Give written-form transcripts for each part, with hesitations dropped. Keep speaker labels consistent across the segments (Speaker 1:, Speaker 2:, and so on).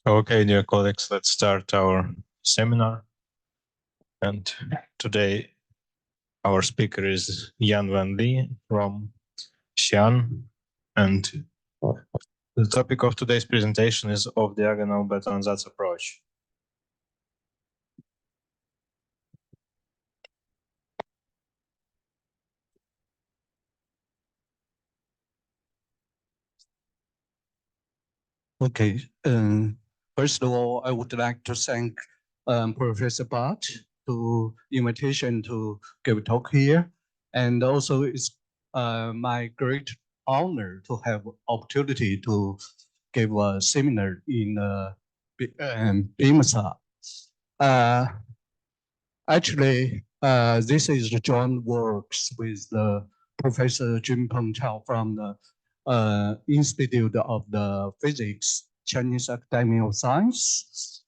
Speaker 1: Okay, dear colleagues, let's start our seminar. And today our speaker is Wen-Li from Xi'an. And the topic of today's presentation is off-diagonal Bethe ansatz approach.
Speaker 2: Okay. First of all, I would like to thank Professor Bart to invitation to give a talk here, and also it's my great honor to have opportunity to give a seminar in BIMSA. Actually, this is the joint works with Professor Junpeng Chao from the Institute of the Physics, Chinese Academy of Science,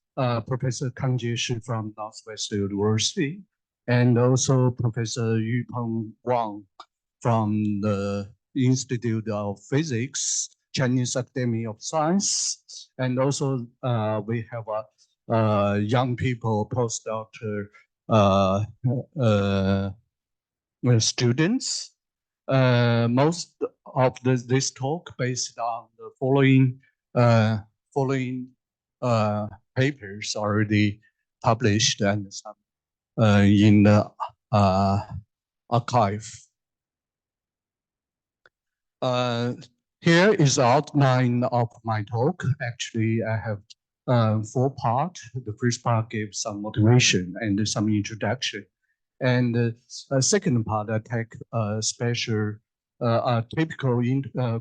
Speaker 2: Professor Kang Jieshi from Northwest University, and also Professor Yupeng Wang from the Institute of Physics, Chinese Academy of Science, and also we have young people, postdoctoral students. Most of this talk based on the following papers already published and some in the archive. Here is the outline of my talk. Actually, I have 4 parts. The first part gives some motivation and some introduction. And the second part, I take a special, typical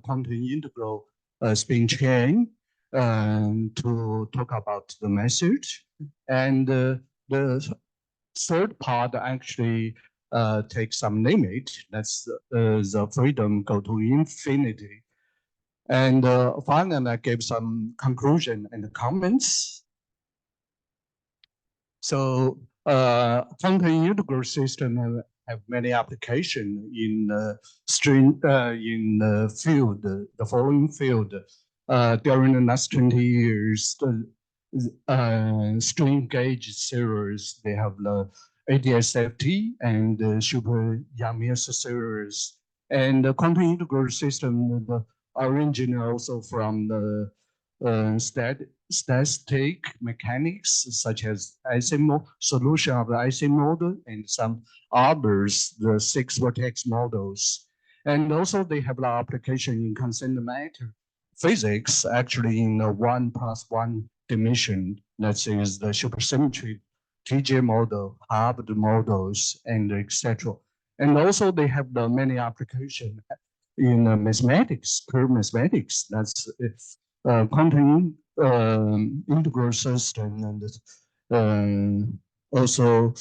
Speaker 2: quantum integral spin chain to talk about the method. And the third part actually takes some limit. That's the freedom go to infinity. And finally, I gave some conclusion and comments. So quantum integral system have many applications in the field, the following field. During the last 20 years, the strain gauge series, they have the ADS-FT and the Super Yang-Mills series. And the quantum integral system, the origin also from the static mechanics, such as solution of the IC model and some others, the 6-vertex models. And also they have the application in constant matter physics, actually in the 1+1 dimension. That is the supersymmetry TJ model, Hubbard models, and etc. And also they have the many applications in mathematics, pure mathematics. That's quantum integral system, and also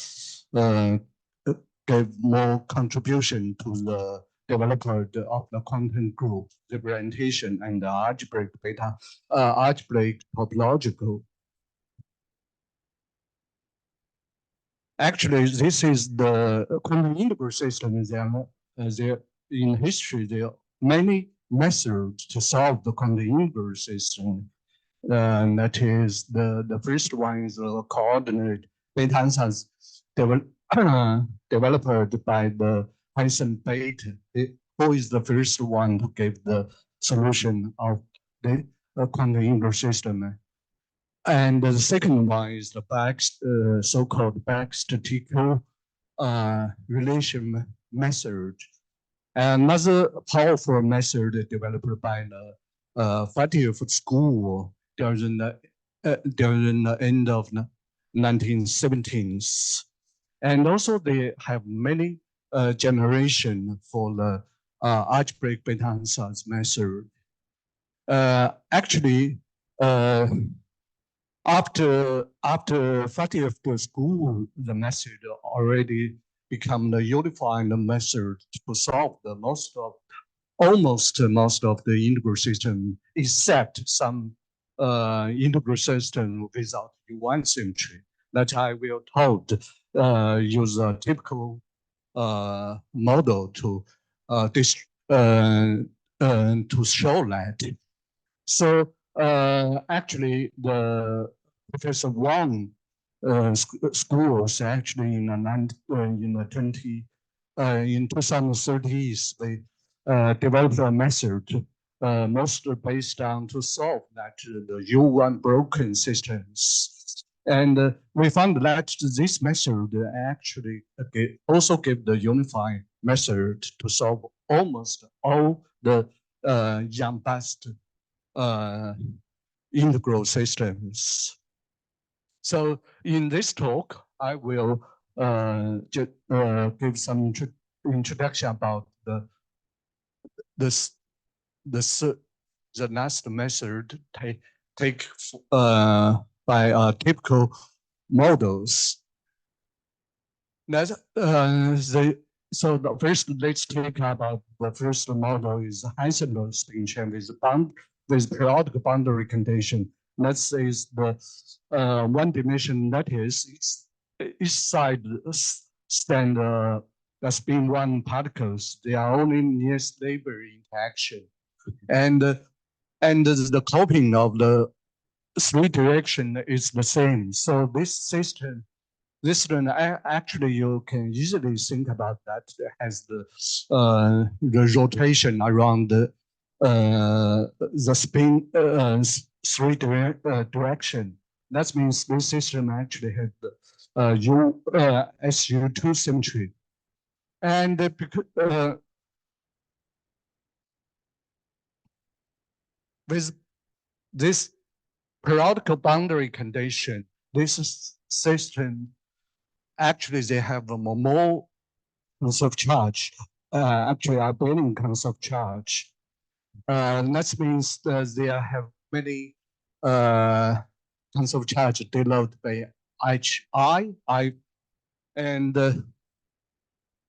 Speaker 2: gave more contribution to the developer of the quantum group, representation, and the algebraic topological. Actually, this is the quantum integral system. There in history, there are many methods to solve the quantum integral system. That is the first one is the coordinate Bethe ansatz developed by the Heisenberg, who is the first one to give the solution of the quantum integral system. And the second one is the so-called back-statistical relation method. Another powerful method developed by the Fatih School during the end of the 1970s. And also they have many generation for the algebraic Bethe ansatz method. Actually, after Fatih School, the method already become the unified method to solve the almost most of the integral system, except some integral system without U1 symmetry. That I will use a typical model to show that. So actually, the Professor Wang schools actually in in 2030s they developed a method mostly based on to solve that the U1 broken systems. And we found that this method actually also give the unified method to solve almost all the Yang-based integral systems. So in this talk, I will give some introduction about the last method take by typical models. That's so the first, let's take about the first model is Heisenberg spin chain with periodic boundary condition. That is the one dimension lattice. Each side stand the spin one particles. They are only nearest neighbor interaction, and the coping of the three direction is the same. So this system actually you can easily think about that as the rotation around the spin three direction. That means this system actually has SU2 symmetry, and with this periodical boundary condition, this system actually they have a more conserved charge, actually abelian conserved charge. That means that they have many conserved charge denoted by HI, and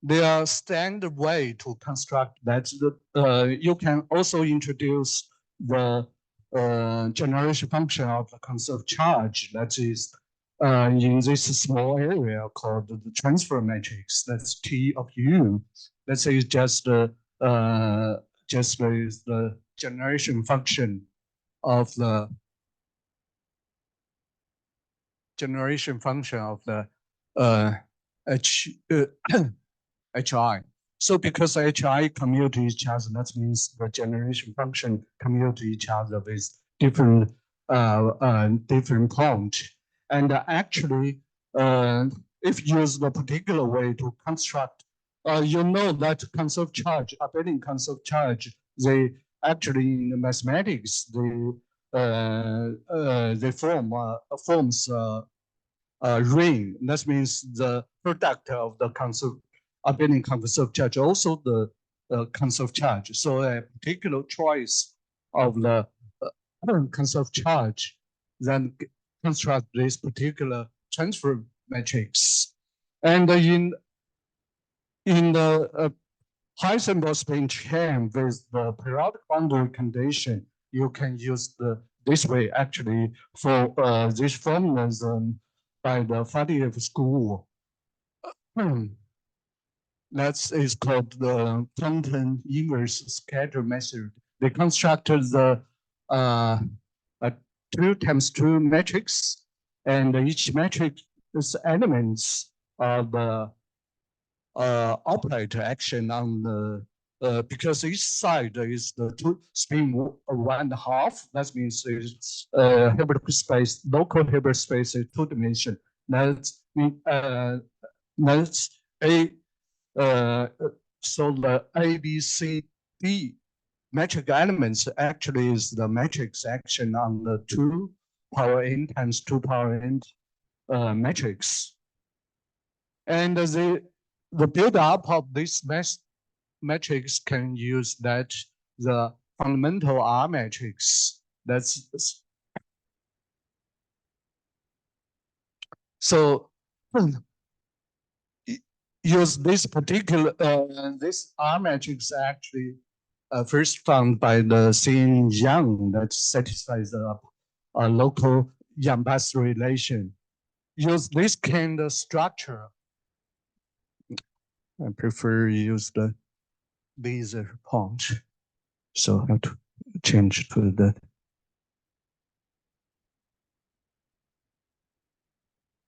Speaker 2: there are standard way to construct that. You can also introduce the generation function of the conserved charge. That is in this small area called the transfer matrix. That's T of U. That is just the generation function of the HI. So because HI commute to each other, that means the generation function commute to each other with different different point. And actually, if you use the particular way to construct, you know that conserved charge, abelian conserved charge, they actually in the mathematics they forms ring. That means the product of the abelian conserved charge, also the conserved charge. So a particular choice of the conserved charge then construct this particular transfer matrix. And in the Heisenberg spin chain with the periodic boundary condition, you can use this way actually for this formalism by the Faddeev school. That is called the Thornton inverse scatter method. They constructed the 2x2 matrix, and each matrix is elements of the operator action on the because each side is the spin 1.5. That means it's Hilbert space, local Hilbert space is 2 dimension. That's a so the A, B, C, D metric elements actually is the matrix action on the 2 power n times 2 power n matrix. And the build-up of this matrix can use that the fundamental R matrix. That's so use this particular this R matrix actually first found by the Wen-Li Yang that satisfies a local Yang-Bass relation. Use this kind of structure. I prefer use the laser point. So I have to change to the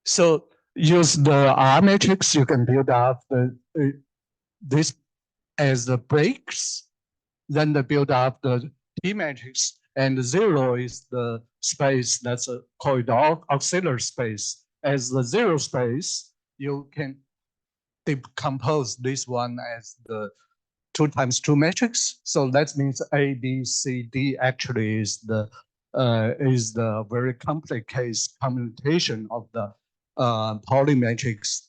Speaker 2: So use the R matrix, you can build up this as the breaks, then the build up the T matrix, and 0 is the space that's called auxiliary space. As the 0 space, you can decompose this one as the 2 times 2 matrix. So that means A, B, C, D actually is the very complicated commutation of the Pauli matrix.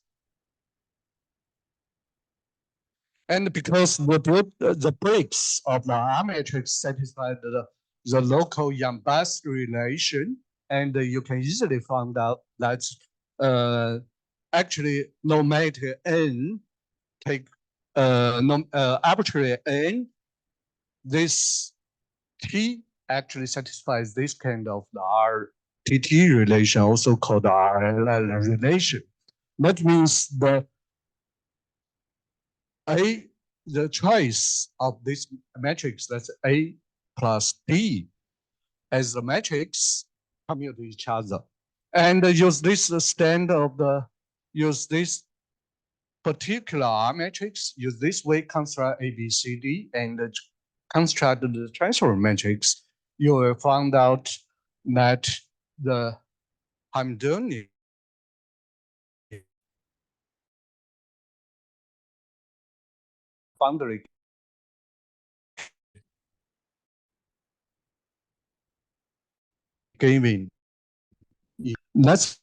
Speaker 2: And because the breaks of the R matrix satisfy the local Yang-Bass relation, and you can easily find out that actually no matter n take arbitrary n, this T actually satisfies this kind of the RTT relation, also called the RLL relation. That means the the choice of this matrix, that's A plus D, as the matrix commute to each other. And use this use this particular R matrix, use this way construct A, B, C, D, and construct the transform matrix. You will find out that the Hamiltonian boundary given. Let's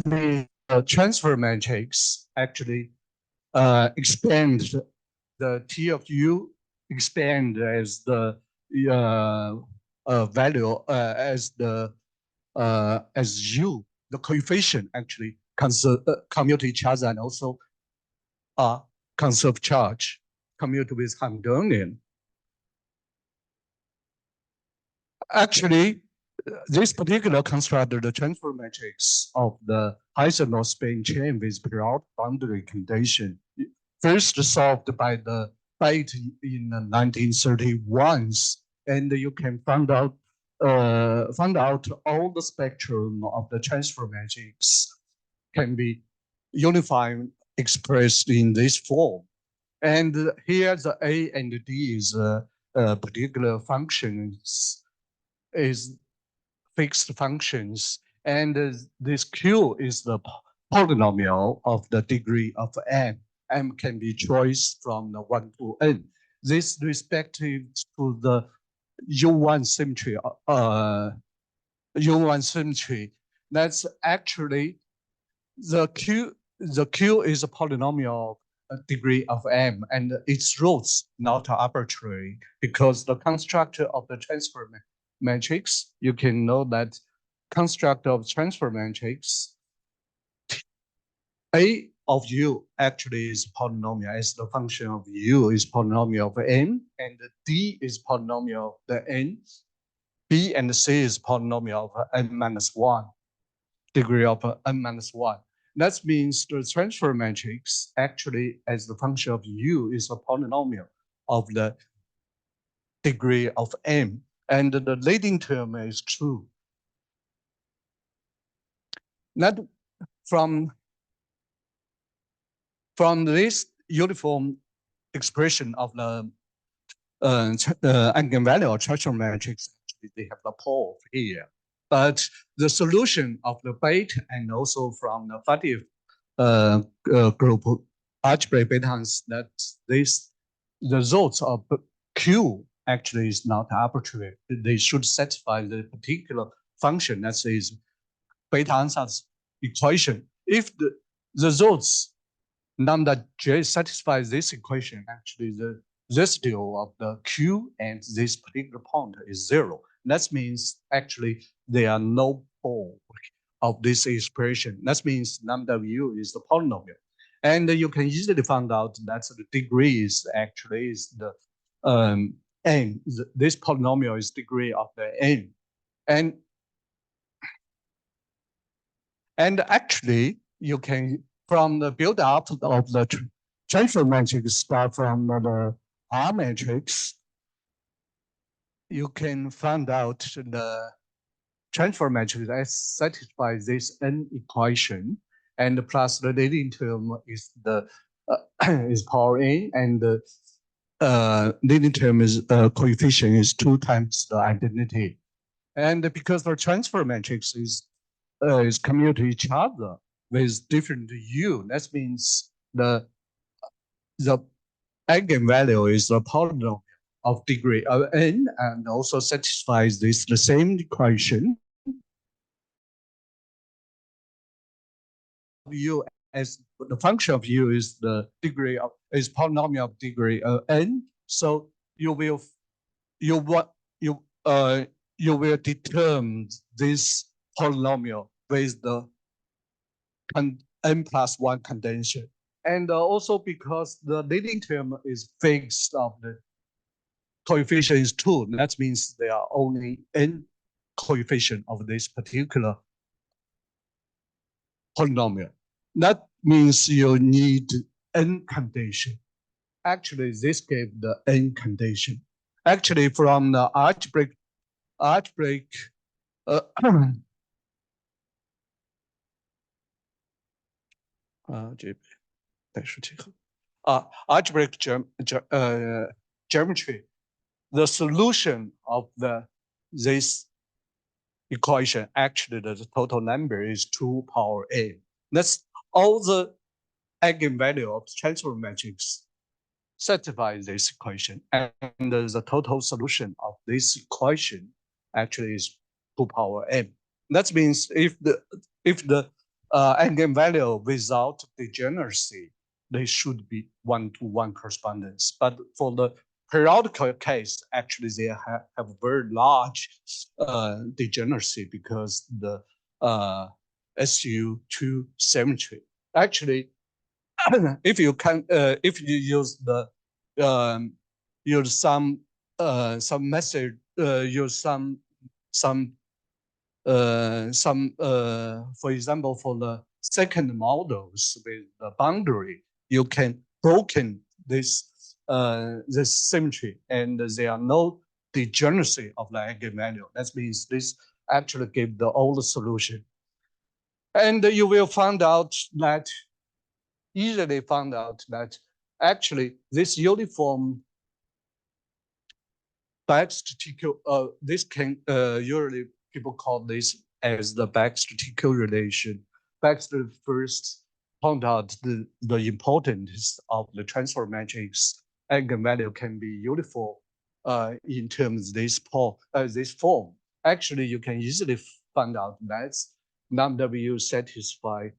Speaker 2: the transfer matrix actually expand the T of U expand as the value as U, the coefficient actually commute each other and also conserve charge, commute with Hamiltonian. Actually, this particular construct, the transfer matrix of the Heisenberg spin chain with periodic boundary condition, first solved by the Bethe in the 1931s, and you can find out all the spectrum of the transfer matrix can be unified expressed in this form. And here the A and D is particular functions is fixed functions, and this Q is the polynomial of the degree of n. M can be choice from the 1 to n. This respective to the U1 symmetry, U1 symmetry. That's actually the Q is a polynomial of degree of m, and its roots not arbitrary because the construct of the transfer matrix, you can know that construct of transfer matrix, A of U actually is polynomial as the function of U is polynomial of n, and D is polynomial of the n. B and C is polynomial of n minus 1, degree of n minus 1. That means the transfer matrix actually as the function of U is a polynomial of the degree of m, and the leading term is true. That from this uniform expression of the eigenvalue of transfer matrix, actually they have the pole here. But the solution of the Bethe and also from the Fatih group algebraic Bethe that this the results of Q actually is not arbitrary. They should satisfy the particular function that is Bethe ansatz equation. If the results lambda j satisfies this equation, actually the residue of the Q and this particular point is 0. That means actually there are no pole of this expression. That means lambda u is the polynomial. And you can easily find out that the degree is actually is the n. This polynomial is degree of the n. And actually, you can, from the build-up of the transfer matrix, start from the R matrix, you can find out the transfer matrix that satisfies this n equation. and plus the leading term is the is power n, and the leading term is coefficient is 2 times the identity. And because the transfer matrix is commute to each other with different u, that means the eigenvalue is the polynomial of degree of n, and also satisfies this the same equation u as the function of u is the degree of is polynomial of degree of n. So you will determine this polynomial with the n plus 1 condition. And also because the leading term is fixed of the coefficient is 2, that means there are only n coefficient of this particular polynomial. That means you need n condition. Actually, this gave the n condition. Actually, from the algebraic algebraic geometry, the solution of this equation, actually the total number is 2 power n. That's all the eigenvalue of transfer matrix satisfy this equation, and the total solution of this equation actually is 2 power n. That means if the eigenvalue without degeneracy, they should be 1-to-1 correspondence. But for the periodical case, actually they have very large degeneracy because the SU2 symmetry. Actually, if you use the use some method, use for example, for the second models with the boundary, you can broken this symmetry, and there are no degeneracy of the eigenvalue. That means this actually give the old solution, and you will find out that easily found out that actually this uniform back-statistical, this can usually people call this as the back-statistical relation. Baxter first found out the importance of the transfer matrix eigenvalue can be uniform in terms of this form. Actually, you can easily find out that none of you satisfy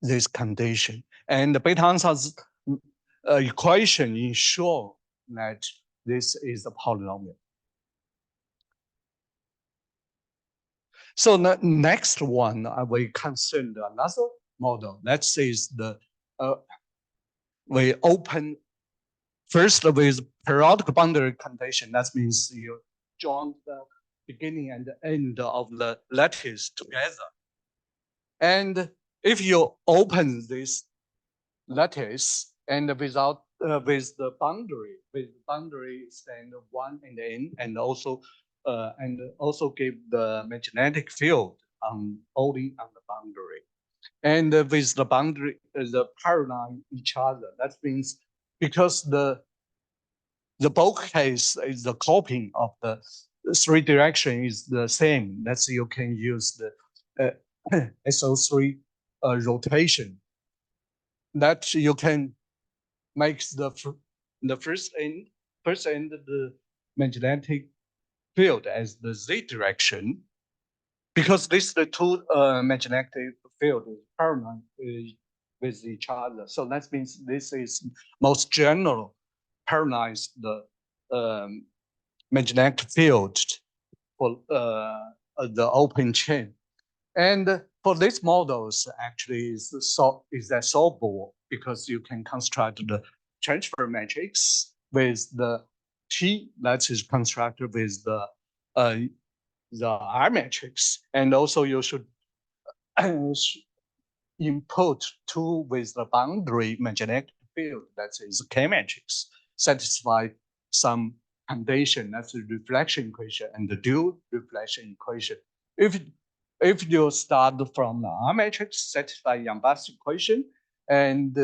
Speaker 2: this condition. And the Bethe-ansatz equation ensure that this is a polynomial. So the next one, we concerned another model. That says we open first with periodic boundary condition. That means you join the beginning and the end of the lattice together. And if you open this lattice and without with the boundary stand 1 and n, and also give the magnetic field only on the boundary, and with the boundary the parallel each other. That means because the bulk case is the copying of the 3 direction is the same. That's you can use the SO3 rotation. That you can make the first end the magnetic field as the z direction, because this the 2 magnetic field is parallel with each other. So that means this is most general parallelize the magnetic field for the open chain. And for these models, actually is that solvable because you can construct the transfer matrix with the T that is constructed with the R matrix, and also you should input 2 with the boundary magnetic field that is K matrix, satisfy some condition, that's the reflection equation and the dual reflection equation. If you start from the R matrix, satisfy Yang-Bass equation, and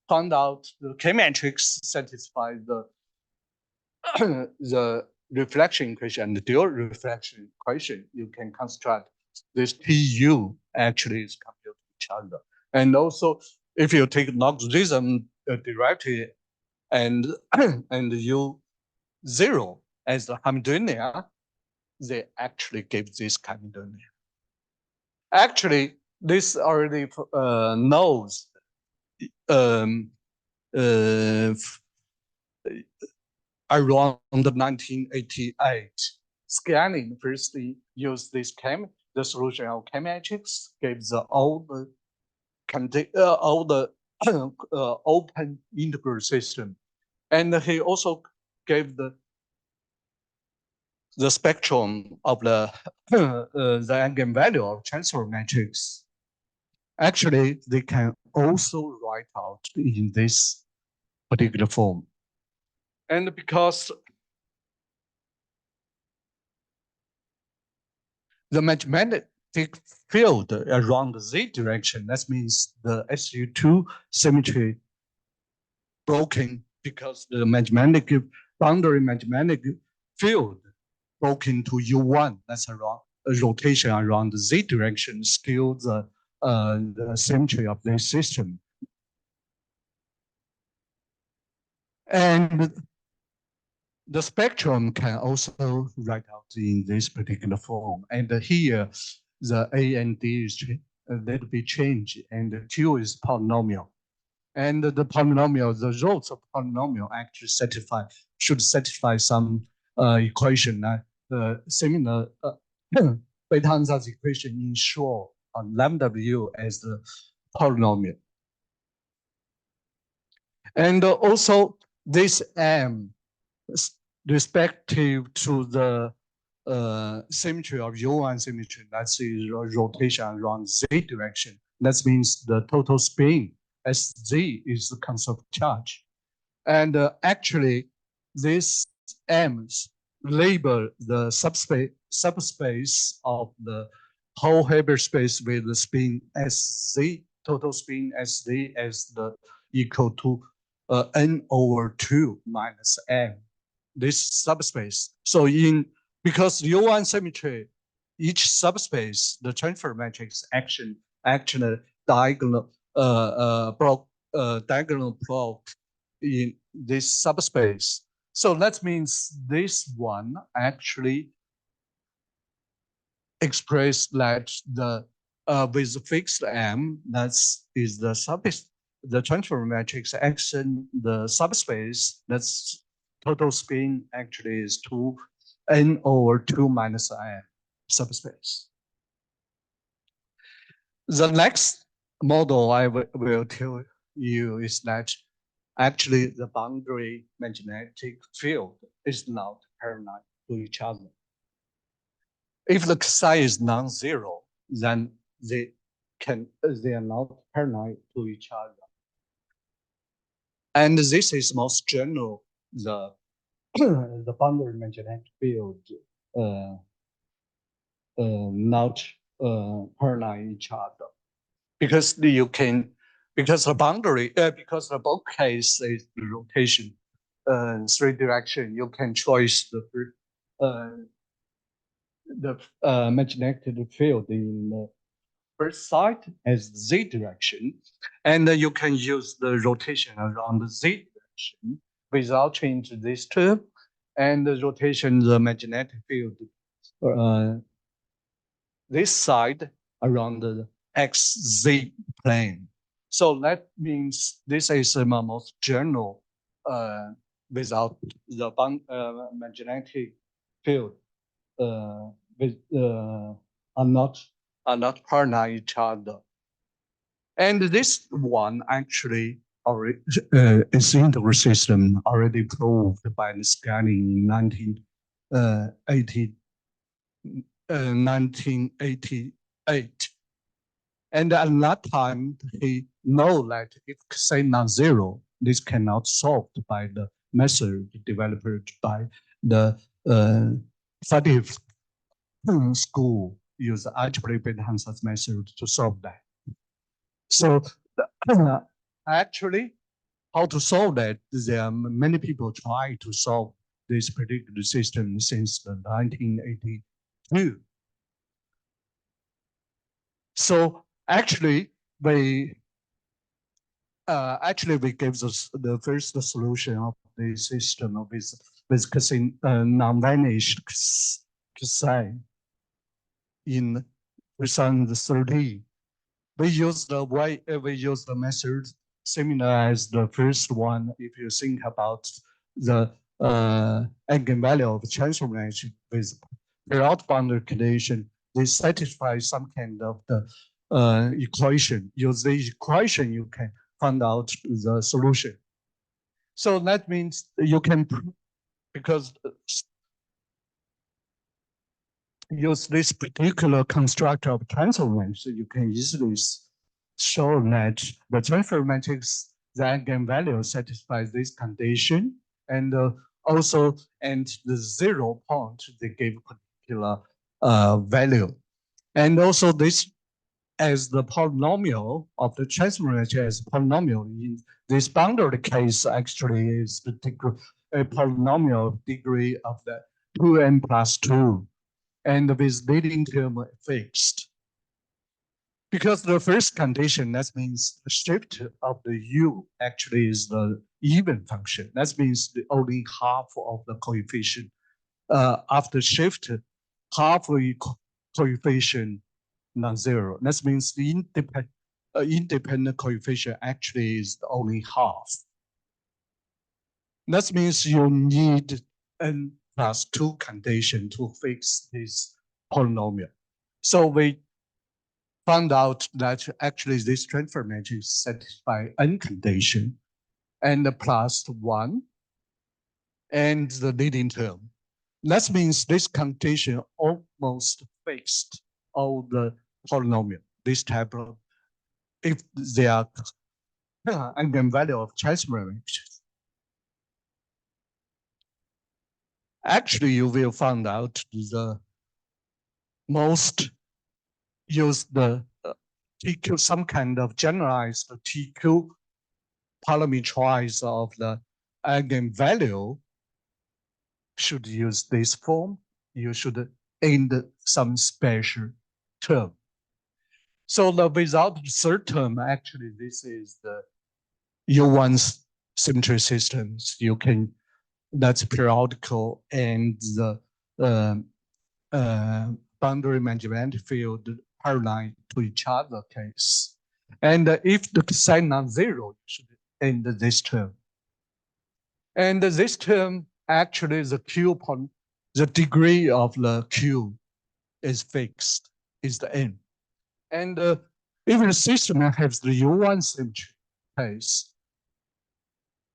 Speaker 2: found out the K matrix satisfy the the reflection equation and the dual reflection equation, you can construct this TU actually is compared to each other. And also, if you take logarithm derivative and and you zero as the Hamiltonian, they actually give this Hamiltonian. Actually, this already knows around 1988. Scanning firstly used this the solution of K matrix gives all the open integral system, and he also gave the spectrum of the eigenvalue of transfer matrix. Actually, they can also write out in this particular form. And because the magnetic field around the z direction, that means the SU2 symmetry broken because the boundary magnetic field broken to U1. That's around a rotation around the z direction, skew the symmetry of this system. And the spectrum can also write out in this particular form. And here, the A and D is a little bit changed, and the Q is polynomial. And the polynomial, the rows of polynomial actually should satisfy some equation, similar Bethe ansatz equation ensure lambda w as the polynomial. And also this M respective to the symmetry of U1 symmetry, that's a rotation around Z direction. That means the total spin SZ is the conserved charge. And actually, this M's label the subspace of the whole Hilbert space with the spin SZ, total spin SZ as the equal to N over 2 minus M, this subspace. So because U1 symmetry, each subspace, the transfer matrix actually diagonal block in this subspace. So that means this one actually express that the with fixed M, that is the subspace, the transfer matrix action, the subspace, that's total spin actually is 2 N over 2 minus M subspace. The next model I will tell you is that actually the boundary magnetic field is not parallel to each other. If the psi is non-zero, then they are not parallel to each other. And this is most general, the boundary magnetic field not parallel each other, because because the boundary, because the bulk case is the rotation, 3 direction, you can choose the magnetic field in the first side as z direction, and you can use the rotation around the z direction without changing this term, and the rotation the magnetic field this side around the xz plane. So that means this is the most general without the magnetic field are not parallel each other. And this one actually already is integral system already proved by the scanning in 1988. And at that time, he know that if say non-zero, this cannot solved by the method developed by the 30th school use the algebraic Bethe ansatz method to solve that. So actually, how to solve that? There are many people try to solve this particular system since the 1982. So actually, we gave the first solution of the system with non-vanished cosine in 2013. We use the method similar as the first one. If you think about the eigenvalue of transformation with periodic boundary condition, they satisfy some kind of the equation. Use the equation, you can find out the solution. So that means you can, because use this particular construct of transformation, you can easily show that the transfer matrix, the eigenvalue satisfies this condition, and also and the 0 point they give particular value, and also this as the polynomial of the transfer matrix as polynomial in this boundary case actually is the degree, a polynomial degree of the 2n plus 2. And with leading term fixed. Because the first condition, that means the shift of the u actually is the even function. That means the only half of the coefficient. After shift, half the coefficient non-zero. That means the independent coefficient actually is only half. That means you need n plus 2 condition to fix this polynomial. So we found out that actually this transfer matrix satisfies n condition and plus 1 and the leading term. That means this condition almost fixed all the polynomial, this type of, if they are eigenvalue of transfer matrix. Actually, you will find out the most use the TQ, some kind of generalized TQ parameterize of the eigenvalue should use this form. You should end some special term. So the without third term, actually, this is the U1 symmetry systems. You can, that's periodical, and the boundary magnetic field parallel to each other case. And if the cosine non-zero, you should end this term. And this term actually the Q upon the degree of the Q is fixed, is the n. And if the system has the U1 symmetry case,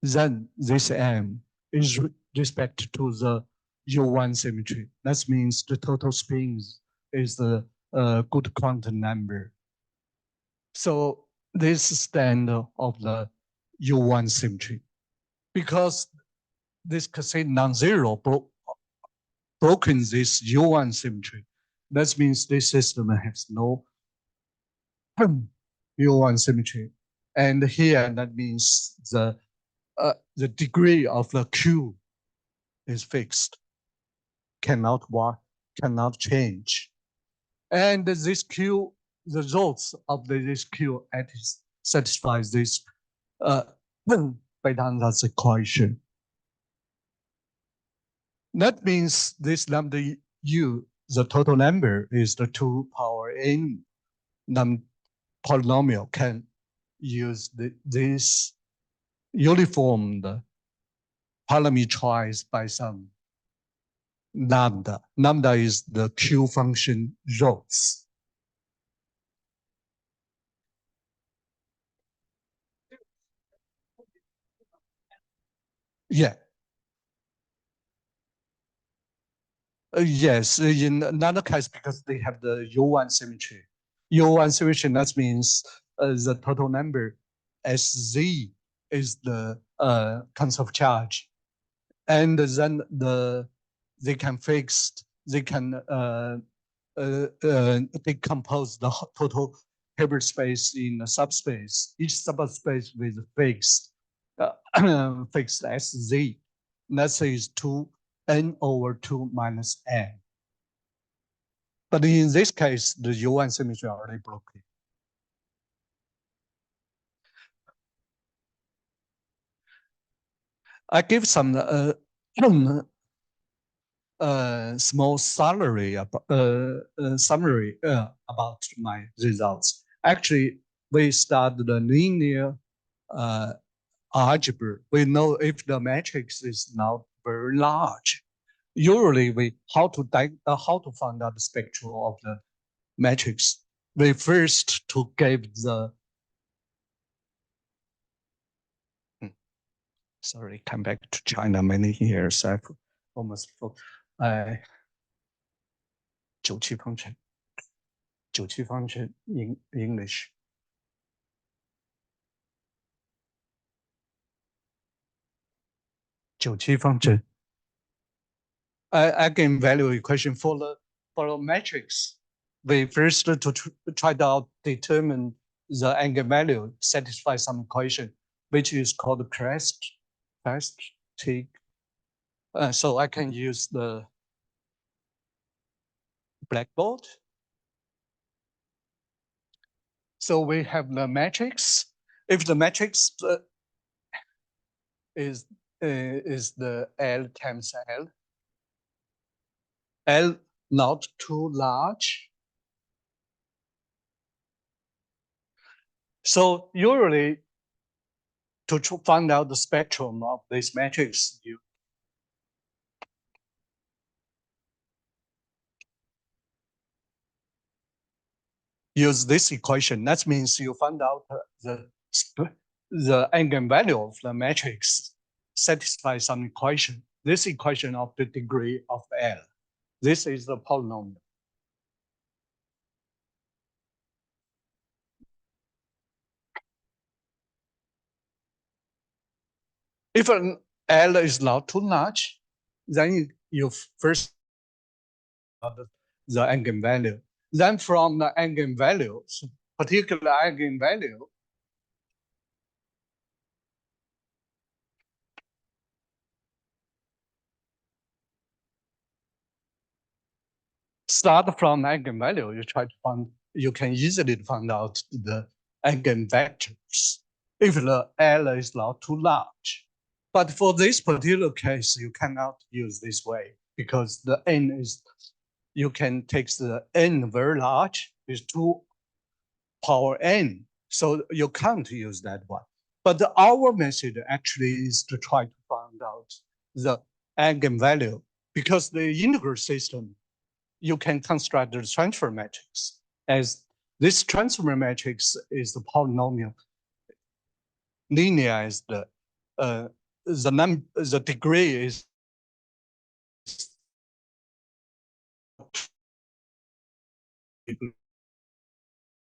Speaker 2: then this m is respect to the U1 symmetry. That means the total spins is the good quantum number. So this is standard of the U1 symmetry. Because this cosine non-zero broken this U1 symmetry, that means this system has no U1 symmetry. And here that means the degree of the Q is fixed, cannot change. And this Q, the results of this Q satisfies this Bethe ansatz equation. That means this lambda u, the total number is the 2 power n polynomial can use this uniform parameterized by some lambda. Lambda is the Q function rows. Yeah. Yes, in another case, because they have the U1 symmetry. U1 symmetry, that means the total number SZ is the conserved charge. And then they can decompose the total Hilbert space in a subspace, each subspace with fixed fixed SZ. Let's say is 2n over 2 minus n. But in this case, the U1 symmetry already broken. I give some small summary about my results. Actually, we start the linear algebra. We know if the matrix is not very large. Usually, we how to find out the spectrum of the matrix. We first to give the sorry, come back to China many years. I've almost forgot. 九七方程 in English. 九七方程 eigenvalue equation for the matrix. We first to try to determine the eigenvalue, satisfy some equation, which is called characteristic. So I can use the blackboard. So we have the matrix. If the matrix is the L times L not too large. So usually to find out the spectrum of this matrix, you use this equation. That means you find out the eigenvalue of the matrix satisfy some equation. This equation of the degree of L. This is the polynomial. If an L is not too large, then you first the eigenvalue. Then from the eigenvalues, particular eigenvalue, start from eigenvalue, you can easily find out the eigenvectors if the L is not too large. But for this particular case, you cannot use this way because the n is, you can take the n very large, is 2 power n. So you can't use that one. But our method actually is to try to find out the eigenvalue because the integral system, you can construct the transfer matrix as this transfer matrix is the polynomial. Linear is the degree is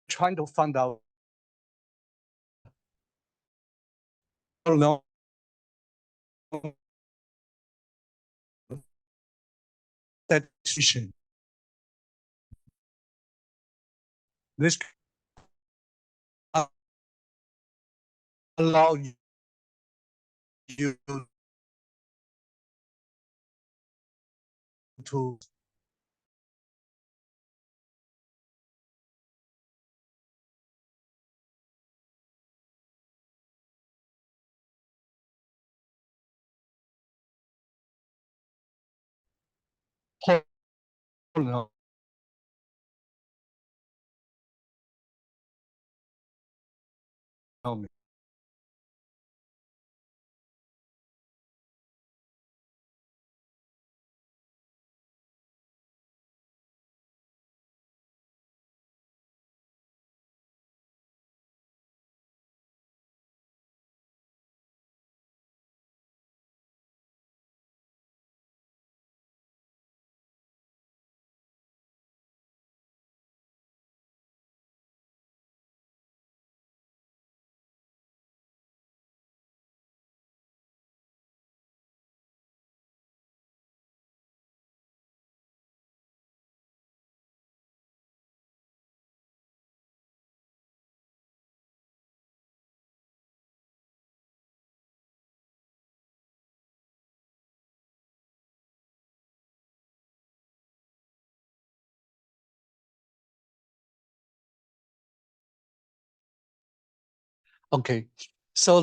Speaker 2: trying to find out statistician. This allow you to polynomial. Okay, so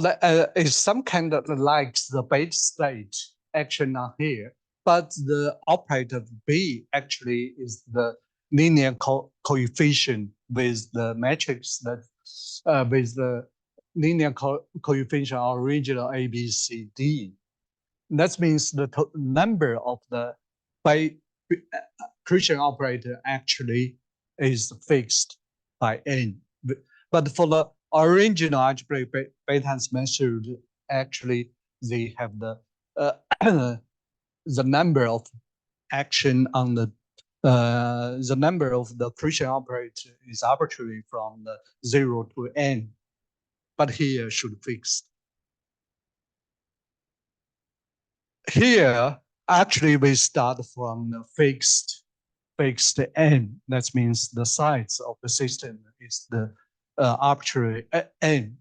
Speaker 2: it's some kind of like the base state action not here, but the operator B actually is the linear coefficient with the matrix that with the linear coefficient original A, B, C, D. That means the number of the Christian operator actually is fixed by n. But for the original algebraic Bethe method, actually they have the the number of action on the number of the Christian operator is arbitrary from the 0 to n, but here should fix. Here, actually, we start from the fixed n. That means the size of the system is the arbitrary n.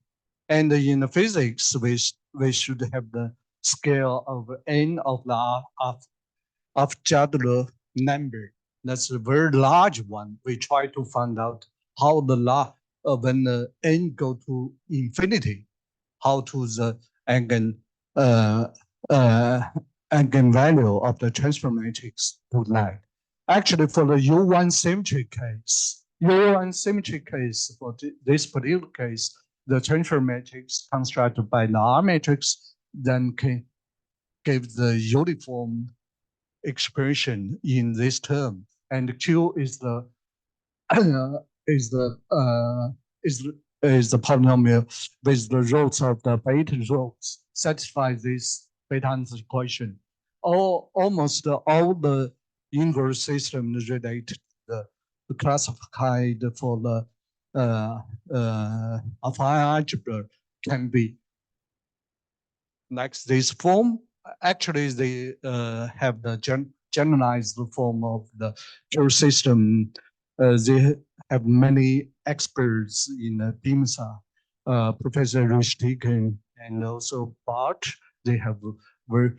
Speaker 2: And in the physics, we should have the scale of n of the Avogadro number. That's a very large one. We try to find out how the when the n go to infinity, how to the eigenvalue of the transfer matrix would like. Actually, for the U1 symmetry case, for this particular case, the transfer matrix constructed by the R matrix then can give the uniform expression in this term, and Q is the is the polynomial with the roots of the Bethe roots satisfy this Bethe equation. Almost all the inverse systems relate to the classified for the affine algebra can be like this form. Actually, they have the generalized form of the pure system. They have many experts in DIMSA, Professor Rushtikin and also Bart. They have very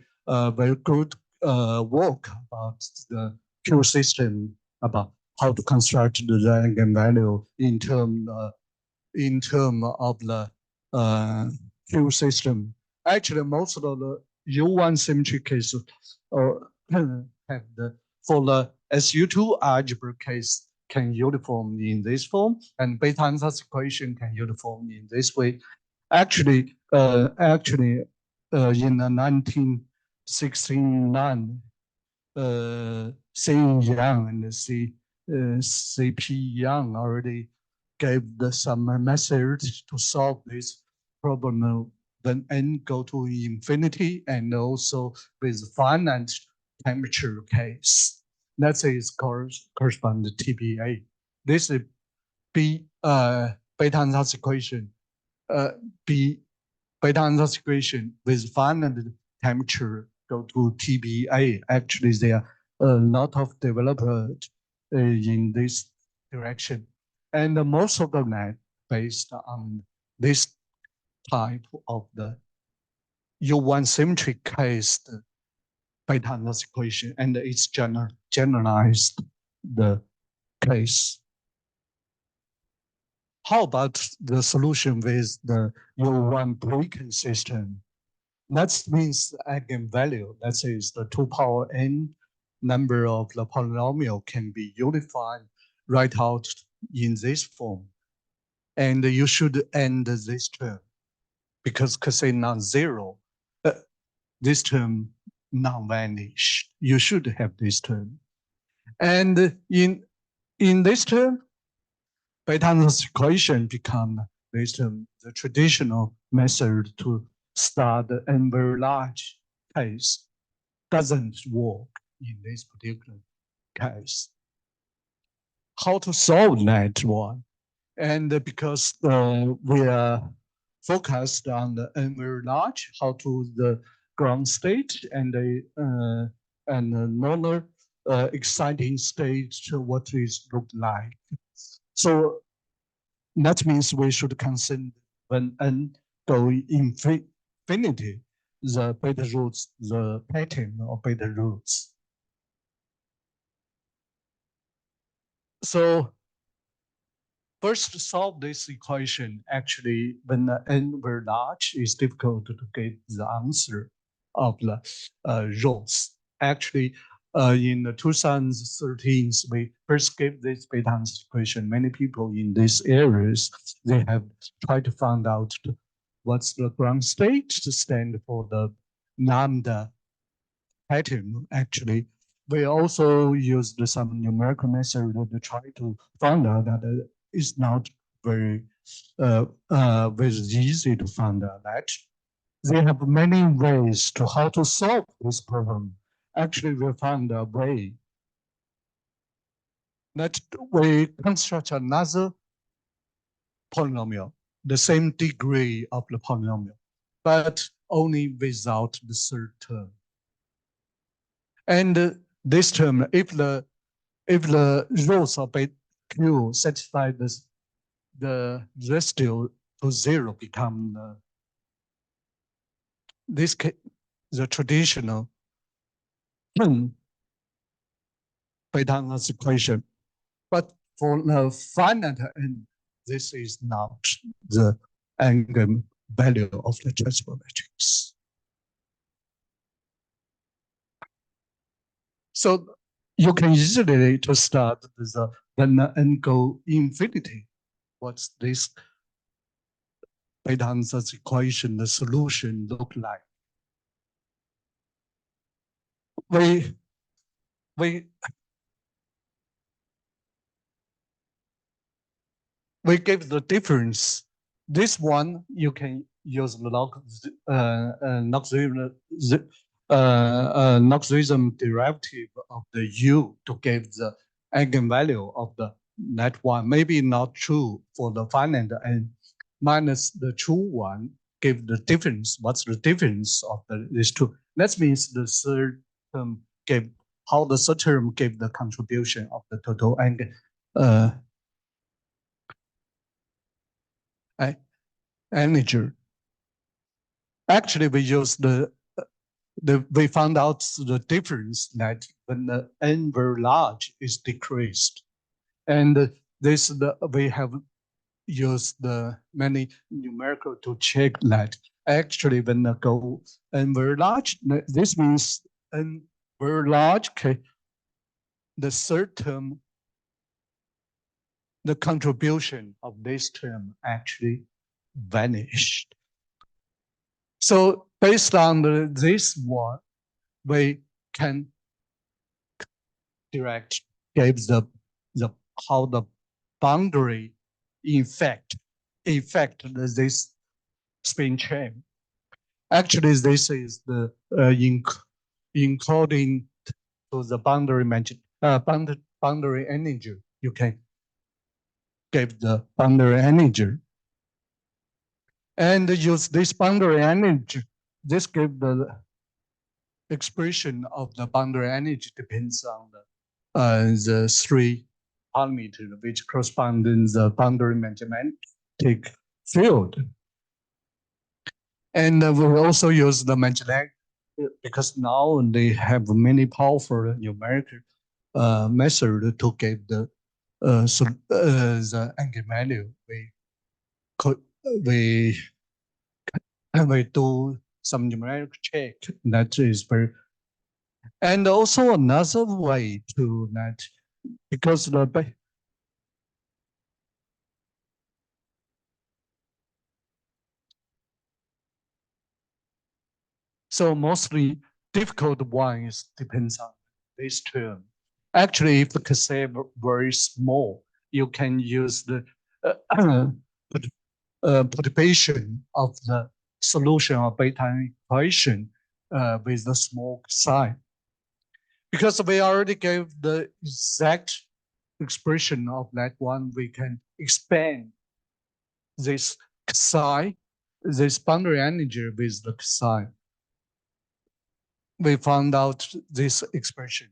Speaker 2: good work about the pure system, about how to construct the eigenvalue in term of the pure system. Actually, most of the U1 symmetry cases have the for the SU2 algebra case can uniform in this form, and Bethe ansatz equation can uniform in this way. Actually, in the 1969, C. Yang and C.P. Yang already gave some methods to solve this problem when n go to infinity and also with finite temperature case. That is correspond to TBA. This is B Bethe ansatz equation. B Bethe ansatz equation with finite temperature go to TBA. Actually, there are a lot of developers in this direction, and most of them are based on this type of the U1 symmetry case, the Bethe ansatz equation, and it's generalized the case. How about the solution with the U1 breaking system? That means the eigenvalue, that is the 2 power n number of the polynomial can be unified right out in this form. And you should end this term because cosine non-zero, this term non-vanish. You should have this term. And in this term, Bethe ansatz equation become this term, the traditional method to start n very large case doesn't work in this particular case. How to solve that one? And because we are focused on the n very large, how to the ground state and the normal exciting state, what is look like. So that means we should consider when n go infinity, the Bethe roots, the pattern of Bethe roots. So first to solve this equation, actually, when the n very large, it's difficult to get the answer of the rows. Actually, in the 2013, we first gave this Bethe equation. Many people in these areas, they have tried to find out what's the ground state to stand for the lambda pattern. Actually, we also used some numerical method to try to find out that it's not very easy to find out that. They have many ways to how to solve this problem. Actually, we found a way that we construct another polynomial, the same degree of the polynomial, but only without the third term. And this term, if the rows of Q satisfy this, the residual to zero become the traditional Bethe equation. But for the finite n, this is not the eigenvalue of the transfer matrix. So you can easily to start with when the n go infinity. What's this Bethe equation, the solution look like? We give the difference. This one you can use the logarithm derivative of the u to give the eigenvalue of the net one. Maybe not true for the finite and minus the true one. Give the difference. What's the difference of these two? That means the third term gave how the third term gave the contribution of the total eigen energy. Actually, we use we found out the difference that when the n very large is decreased, and we have used the many numerical to check that. Actually, when the go n very large, this means n very large. Okay, the third term, the contribution of this term actually vanished. So based on this one, we can direct give the how the boundary effect this spin chain. Actually, this is the encoding to the boundary energy. You can give the boundary energy and use this boundary energy. This gives the expression of the boundary energy depends on the three parameters which correspond in the boundary magnetic field. And we also use the magnetic because now they have many powerful numerical method to get the eigenvalue. We do some numerical check that is very, and also another way to that because the so mostly difficult ones depends on this term. Actually, if the cassette very small, you can use the perturbation of the solution of Bethe equation with the small sign. Because we already gave the exact expression of that one, we can expand this psi, this boundary energy with the psi. We found out this expression.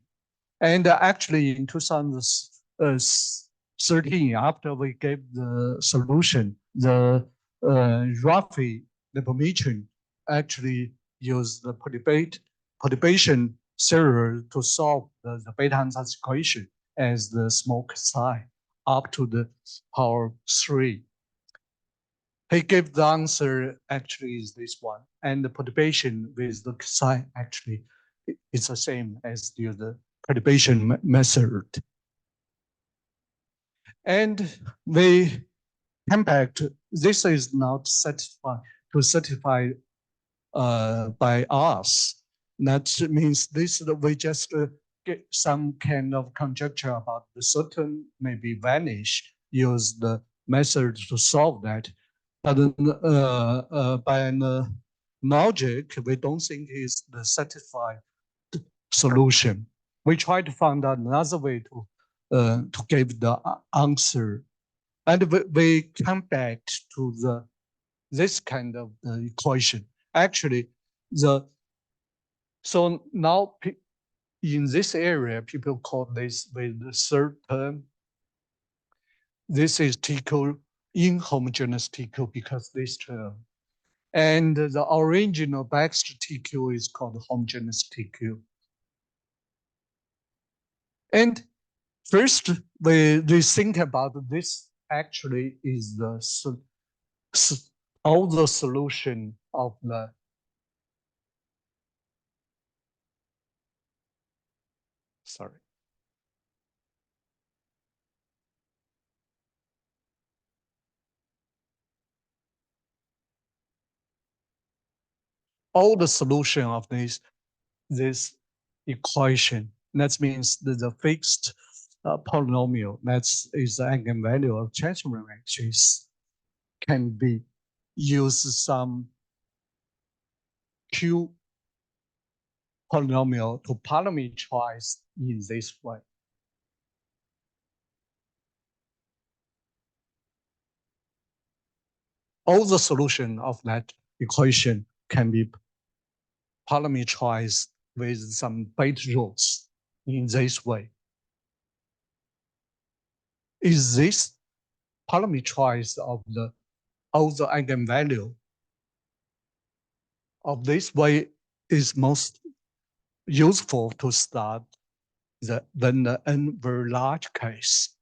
Speaker 2: And actually in 2013, after we gave the solution, the Rafi, the permission actually used the perturbation theory to solve the Bethe equation as the small psi up to the power 3. He gave the answer actually is this one, and the perturbation with the sign actually is the same as the perturbation method. And we come back to this is not satisfied to certify by us. That means this we just get some kind of conjecture about the certain maybe vanish, use the method to solve that. But by the logic, we don't think is the satisfied solution. We try to find out another way to give the answer, and we come back to this kind of the equation. Actually, so now in this area, people call this with the third term. This is TQ, inhomogeneous TQ, because this term. And the original Baxter TQ is called homogeneous TQ. And first, we think about this actually is all the solution of the all the solution of this equation. That means the fixed polynomial that is the eigenvalue of transform matrix can be used some Q polynomial to parameterize in this way. All the solution of that equation can be parameterized with some Bethe rules in this way. Is this parameterized of all the eigenvalue of this way is most useful to start when the n very large case.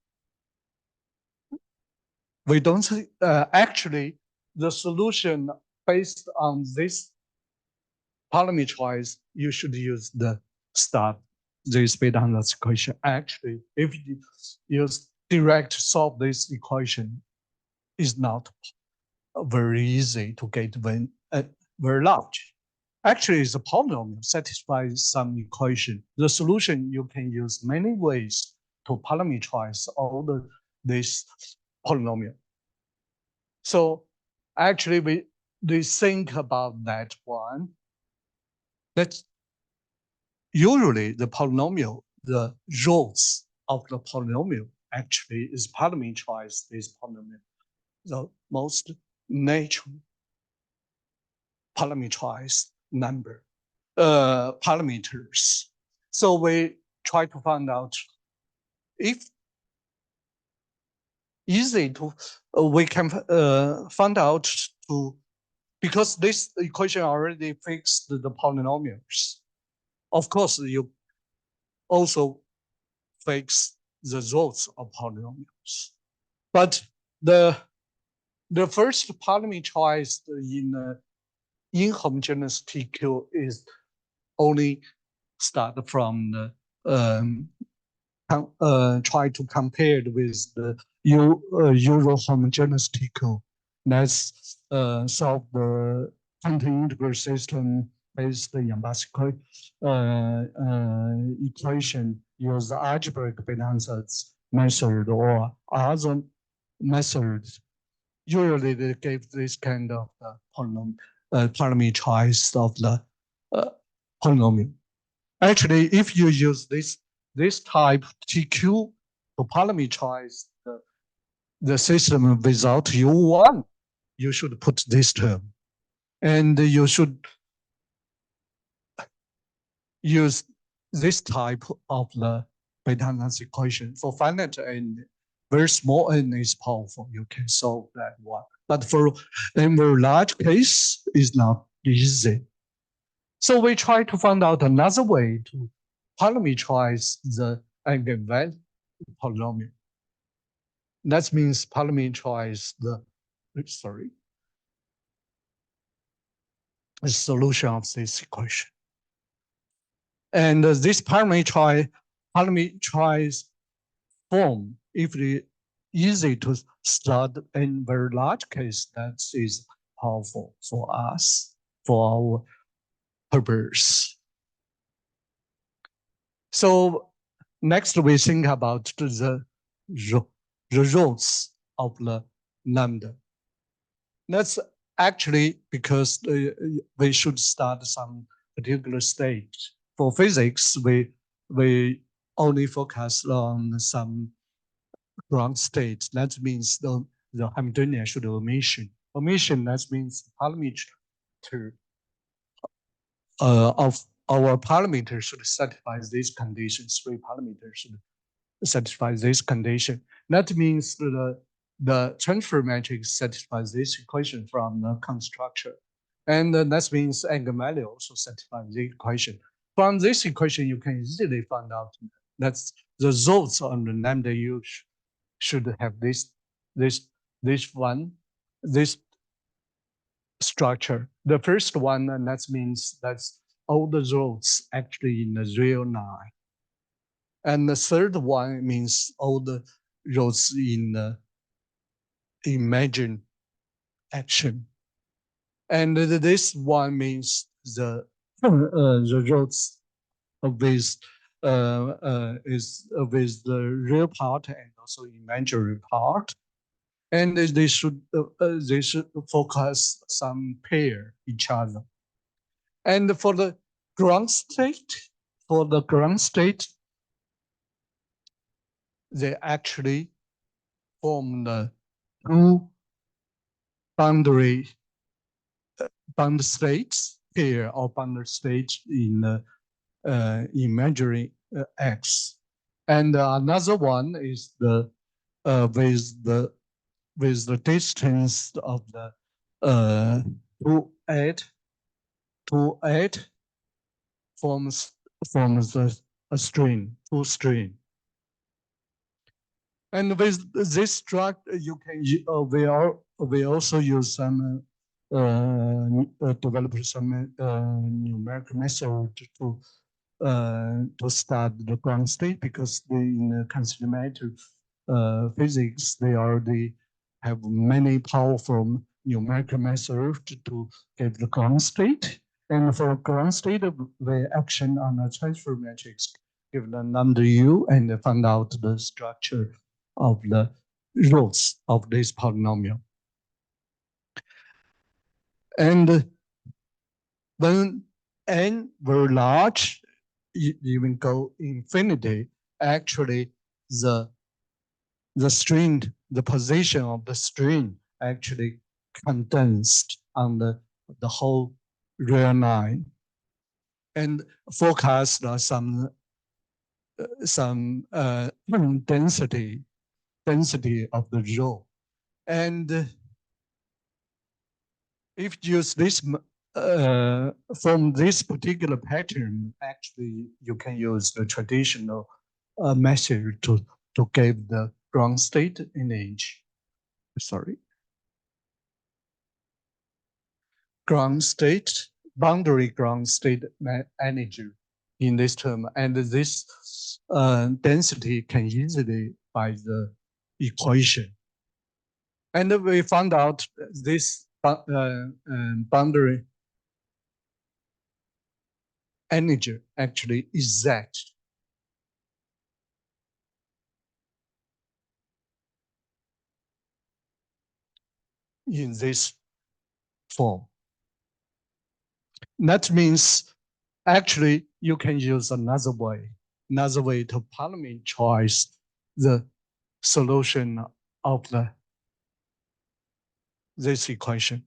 Speaker 2: We don't actually the solution based on this parameterize, you should use the start this Bethe equation. Actually, if you use direct solve this equation, is not very easy to get when very large. Actually, the polynomial satisfies some equation. The solution you can use many ways to parameterize all this polynomial. So actually, we think about that one. That's usually the polynomial, the rules of the polynomial actually is parameterized this polynomial. The most natural parameterized number parameters. So we try to find out if easy to we can find out to because this equation already fixed the polynomials. Of course, you also fix the results of polynomials, but the first parameterized in inhomogeneous TQ is only start from the try to compare it with the Euro homogeneous TQ. Let's solve the quantum integral system based Yang-Bassi equation, use the algebraic Bethe ansatz method or other methods. Usually they give this kind of parameterized of the polynomial. Actually, if you use this type TQ to parameterize the system without U1, you should put this term. And you should use this type of the Bethe ansatz equation. For finite n, very small n is powerful. You can solve that one. But for a very large case, it's not easy. So we try to find out another way to parameterize the eigenvalue polynomial. That means parameterize the solution of this equation. And this parameterized form, if it easy to start in very large case, that is powerful for us, for our purpose. So next we think about the roots of the lambda. That's actually because we should start some particular state. For physics, we only focus on some ground state. That means the Hamiltonian should omission. Omission, that means parameter of our parameter should satisfy these conditions. Three parameters should satisfy this condition. That means the transfer matrix satisfies this equation from the constructor. And that means eigenvalue also satisfies the equation. From this equation, you can easily find out that the results on the lambda u should have this structure. The first one, and that means that's all the rows actually in the real line. And the third one means all the rows in the imagined action. And this one means the rows with is with the real part and also imaginary part. And they should focus some pair each other. And for the ground state, they actually form the two boundary states pair or boundary states in imaginary X. And another one is the with the distance of the 2,8 forms a string, two string. And with this structure, you can we also use some develop some numerical method to start the ground state, because in considermative physics they already have many powerful numerical methods to get the ground state. And for ground state, the action on a transfer matrix give the lambda u and find out the structure of the roots of this polynomial. And when n very large, even go infinity, actually the string, the position of the string actually condensed on the whole real line, and forecast some density of the row. And if you use this from this particular pattern, actually you can use the traditional method to give the ground state image. Sorry. Ground state, boundary ground state energy in this term, and this density can easily by the equation. And we found out this boundary energy actually is that. In this form. That means actually you can use another way to parameterize the solution of this equation.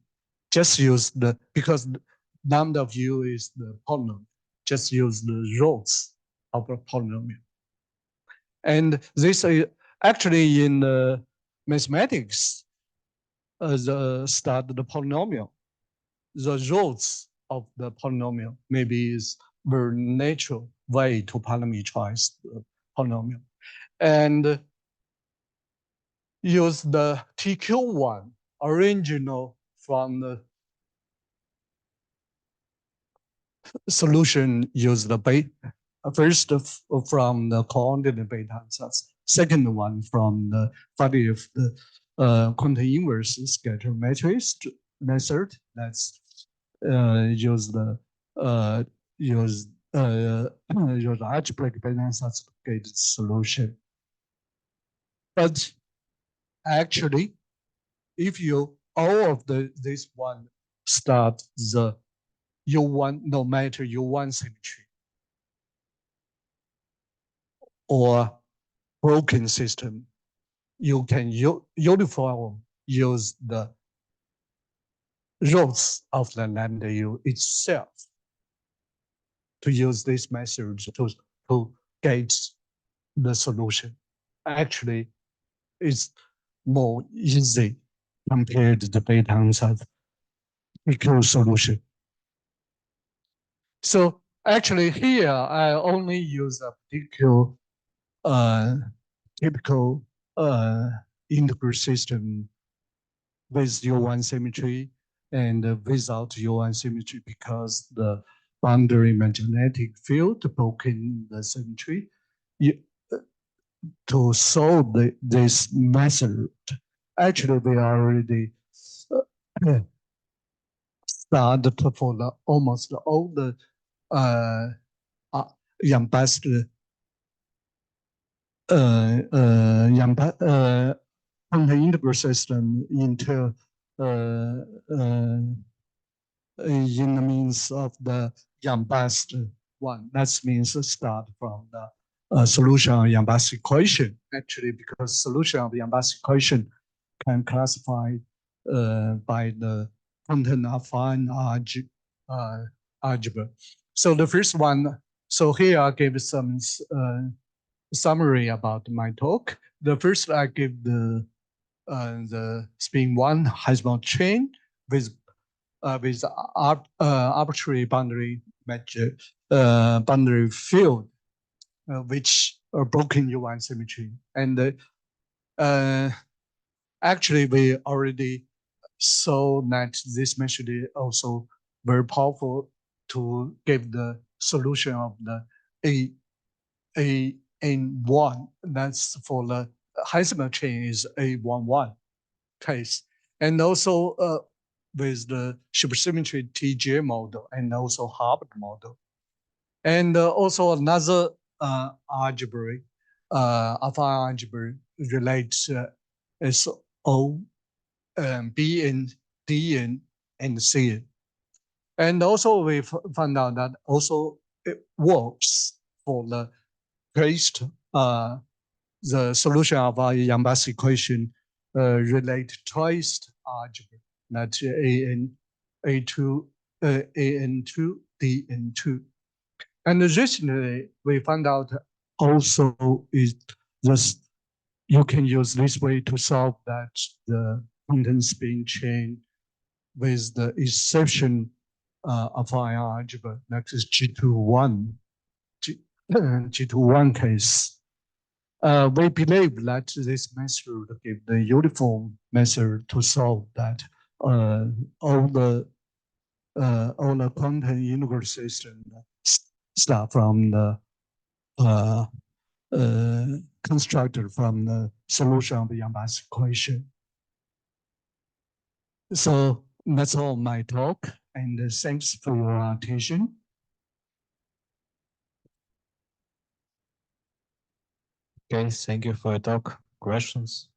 Speaker 2: Just use because lambda of u is the polynomial, just use the roots of a polynomial. And this actually in mathematics, the polynomial, the roots of the polynomial maybe is very natural way to parameterize the polynomial. And use the TQ1 original from the solution, use the first from the coordinate beta ansatz, second one from the study of the quantum inverse scatter matrix method. That's use the use algebraic beta ansatz gated solution. But actually, if you all of this one start the U1, no matter U1 symmetry or broken system, you can uniform use the roots of the lambda U itself to use this method to get the solution. Actually, it's more easy compared to the beta ansatz equal solution. So actually here, I only use a particular typical integral system with U1 symmetry and without U1 symmetry because the boundary magnetic field broken the symmetry. To solve this method, actually we already started for the almost all the Yang-Bast quantum integral system into in the means of the Yang-Bast one. That means start from the solution of Yang-Bast equation. Actually, because solution of Yang-Bast equation can classify by the quantum affine algebra. So the first one. So here I give some summary about my talk. The first I give the spin one Heisenberg chain with arbitrary boundary boundary field, which are broken U1 symmetry. And actually, we already saw that this method is also very powerful to give the solution of the A1. That's for the Heisenberg chain is A11 case. And also with the supersymmetry TJ model and also Hubbard model. And also another algebra, affine algebra relates SO, BN, DN, and CN. And also we found out that also it works for the case, the solution of our Yang-Bast equation relate twice algebra, that's AN2, DN2. And recently we found out also is this, you can use this way to solve that the quantum spin chain with the exception of our algebra, that is G21, G21 case. We believe that this method gives the uniform method to solve that all the quantum integral system start from the constructed from the solution of the Yang-Bast equation. So that's all my talk, and thanks for your attention.
Speaker 1: Okay, thank you for your talk. Questions?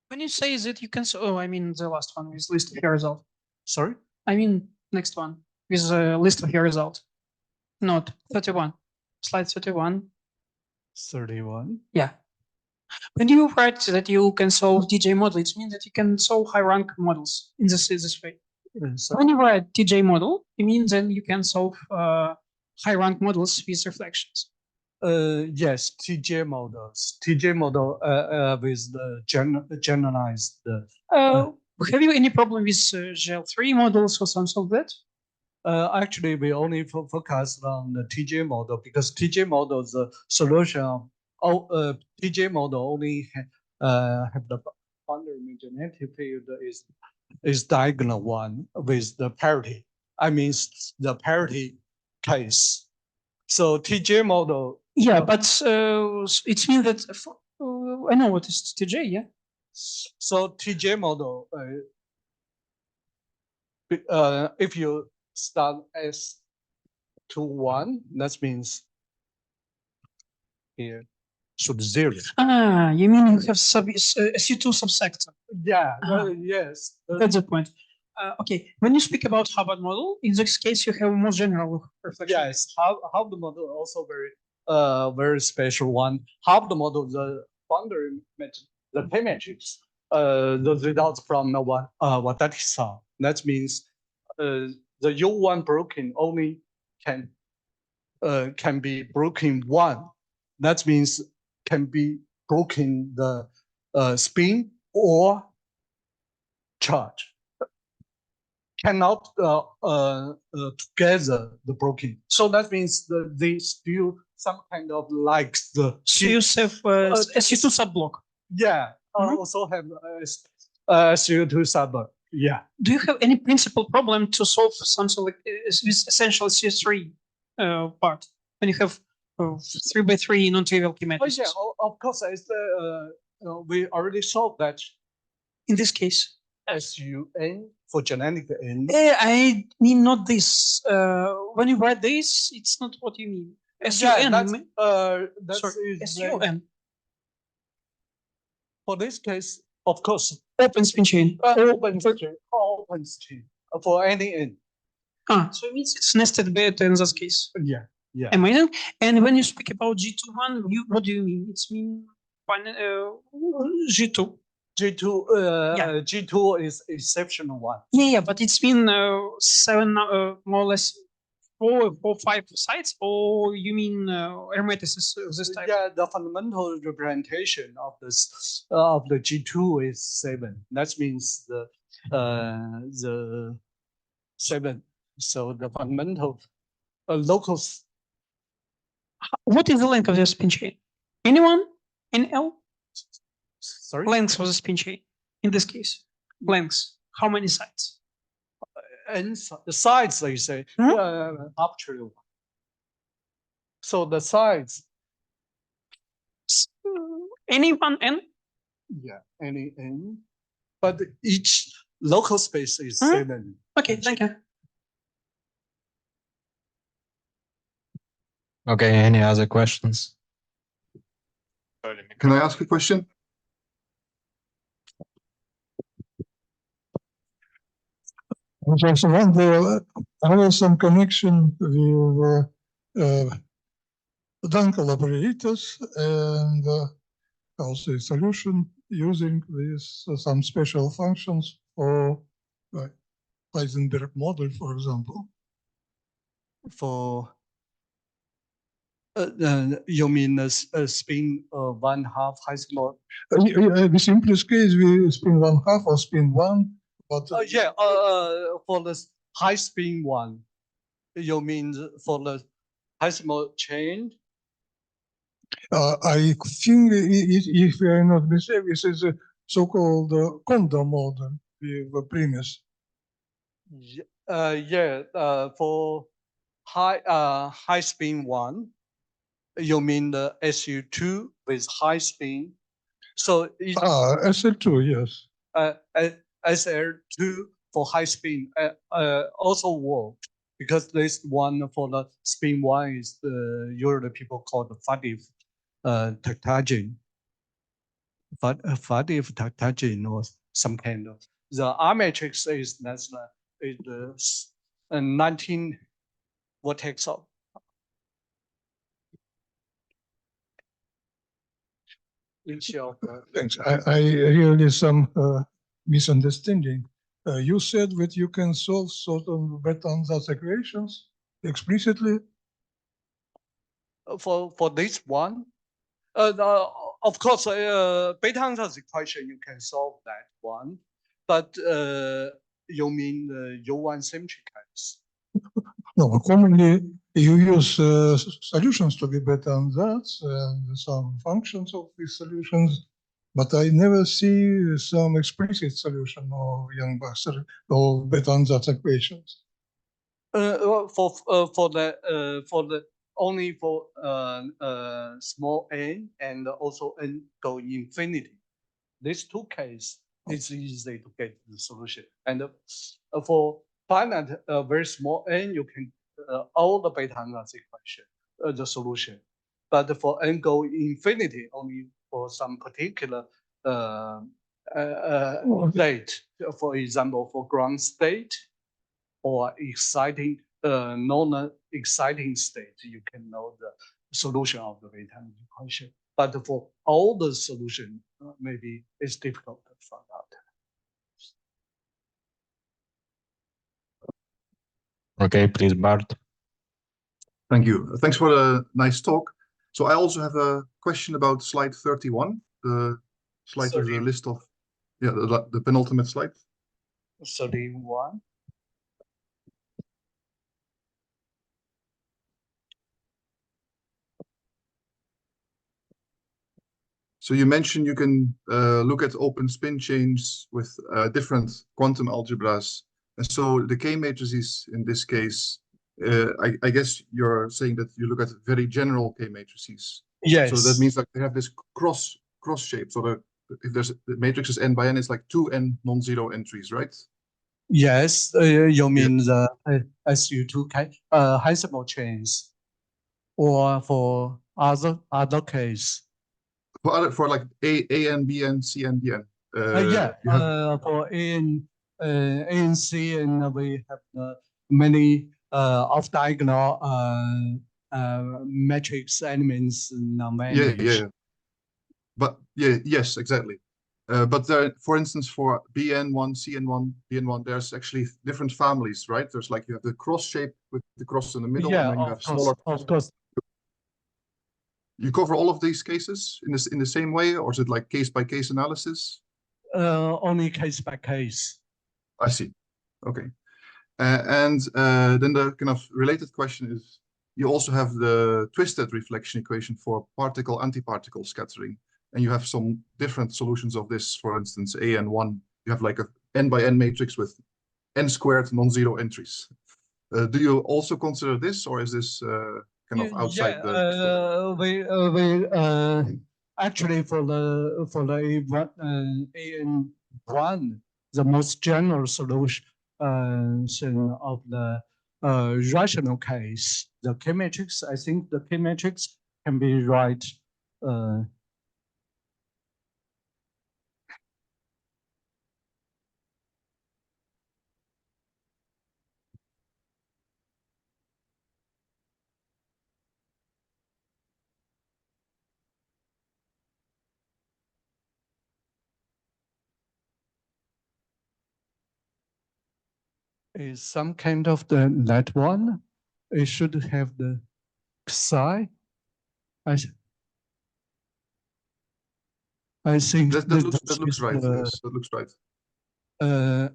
Speaker 3: When you say that you can, I mean the last one with list of your result.
Speaker 2: Sorry?
Speaker 3: I mean next one with a list of your result. Not 31. Slide 31.
Speaker 2: 31.
Speaker 3: Yeah. When you write that you can solve TJ model, it means that you can solve high rank models in this way. So when you write TJ model, it means then you can solve high rank models with reflections.
Speaker 2: Yes, TJ models. TJ model with the generalized.
Speaker 3: Have you any problem with GL3 models or something like that?
Speaker 2: Actually, we only focus on the TJ model because TJ model is the solution of TJ model only have the boundary magnetic field is diagonal one with the parity. I mean the parity case. So TJ model.
Speaker 3: Yeah, but it means that I know what is TJ. Yeah.
Speaker 2: So TJ model. If you start S21, that means here should 0.
Speaker 3: Ah, you mean you have SU2 subsector?
Speaker 2: Yeah,
Speaker 3: Uh-huh.
Speaker 2: yes.
Speaker 3: That's the point. Okay, when you speak about Hubbard model, in this case, you have more general reflection.
Speaker 2: Yes, Hubbard model also very special one. Hubbard model, the boundary matrix, the K matrix, the results from the Wadati sum. That means the U1 broken only can be broken one. That means can be broken the spin or charge. Cannot together the broken. So that means they still some kind of like the.
Speaker 3: So you have SU2 subblock.
Speaker 2: Yeah, also have SU2 subblock. Yeah.
Speaker 3: Do you have any principal problem to solve something like with essential C3 part when you have 3x3 non-trivial K matrices?
Speaker 2: Yeah, of course. We already solved that.
Speaker 3: In this case.
Speaker 2: SUN for genetic N.
Speaker 3: I mean not this. When you write this, it's not what you mean. SUN.
Speaker 2: Yeah, that's
Speaker 3: SUN.
Speaker 2: For this case, of course.
Speaker 3: Open spin chain.
Speaker 2: Open chain for any N.
Speaker 3: So it means it's nested beta in this case.
Speaker 2: Yeah. Yeah.
Speaker 3: Amazing. And when you speak about G21, what do you mean? It's mean G2.
Speaker 2: G2 is exceptional one.
Speaker 3: Yeah, but it's been 7 more or less 4 or 5 sites, or you mean hermeticis of this type?
Speaker 2: Yeah, the fundamental representation of this of the G2 is 7. That means the 7. So the fundamental locals.
Speaker 3: What is the length of the spin chain? Anyone? In L?
Speaker 2: Sorry?
Speaker 3: Length of the spin chain. In this case, lengths. How many sides?
Speaker 2: And the sides, they say, arbitrary one. So the sides.
Speaker 3: Any one N?
Speaker 2: Yeah, any N. But each local space is 7.
Speaker 3: Okay, thank you.
Speaker 1: Okay, any other questions?
Speaker 4: Can I ask a question?
Speaker 5: Just wonder, are there some connection with Dunkel operators and also solution using with some special functions for Heisenberg model, for example?
Speaker 2: For you mean a spin 1/2 Heisenberg?
Speaker 5: The simplest case, we spin 1/2 or spin 1. But
Speaker 2: yeah, for the high spin one, you mean for the Heisenberg chain?
Speaker 5: I think if we are not mistaken, this is a so-called condor model with premise.
Speaker 2: For high spin one, you mean the SU2 with high spin? So
Speaker 5: SL2, yes.
Speaker 2: SL2 for high spin also work because this one for the spin one is usually people call the Faddeev tactagen. Faddeev tactagen or some kind of. The R matrix is the 19 vertex of.
Speaker 5: Thanks. I really some misunderstanding. You said that you can solve sort of Bethe-ansatz equations explicitly.
Speaker 2: For this one, of course, Bethe-ansatz equation you can solve that one, but you mean the U1 symmetry case?
Speaker 5: No, commonly you use solutions to be Bethe ansatz and some functions of these solutions, but I never see some explicit solution of Yang-Bach or Bethe ansatz equations.
Speaker 2: For the only for small n and also n go infinity. These two cases, it's easy to get the solution. And for finite very small n, you can all the Bethe ansatz equation the solution. But for n go infinity, only for some particular state, for example, for ground state or exciting non-exciting state, you can know the solution of the Bethe equation. But for all the solution, maybe it's difficult to find out.
Speaker 1: Okay, please, Bart.
Speaker 4: Thank you. Thanks for the nice talk. So I also have a question about slide 31. The slide with the list of, yeah, the penultimate slide.
Speaker 2: 31.
Speaker 4: So you mentioned you can look at open spin chains with different quantum algebras. And so the K matrices in this case, I guess you're saying that you look at very general K matrices.
Speaker 2: Yes.
Speaker 4: So that means like they have this cross shape. So if there's the matrix is n by n, it's like 2n non-zero entries, right?
Speaker 2: Yes, you mean the SU2K Heisenberg chains, or for other case?
Speaker 4: For like A n, B n, C n, D n.
Speaker 2: Yeah, for A and C, and we have many off-diagonal matrix elements non-managed.
Speaker 4: Yeah. But yes, exactly. But there, for instance, for BN1, CN1, BN1, there's actually different families, right? There's like you have the cross shape with the cross in the middle,
Speaker 2: Yeah,
Speaker 4: and then you have smaller.
Speaker 2: Of course.
Speaker 4: You cover all of these cases in the same way, or is it like case by case analysis?
Speaker 2: Only case by case.
Speaker 4: I see. Okay. And then the kind of related question is, you also have the twisted reflection equation for particle-antiparticle scattering. And you have some different solutions of this. For instance, AN1, you have like a n by n matrix with n squared non-zero entries. Do you also consider this, or is this kind of outside the?
Speaker 2: We actually for the AN1, the most general solution of the rational case, the K matrix. I think the K matrix can be right. Is some kind of that one. It should have the psi. I think
Speaker 4: that looks right. Yes, that looks right.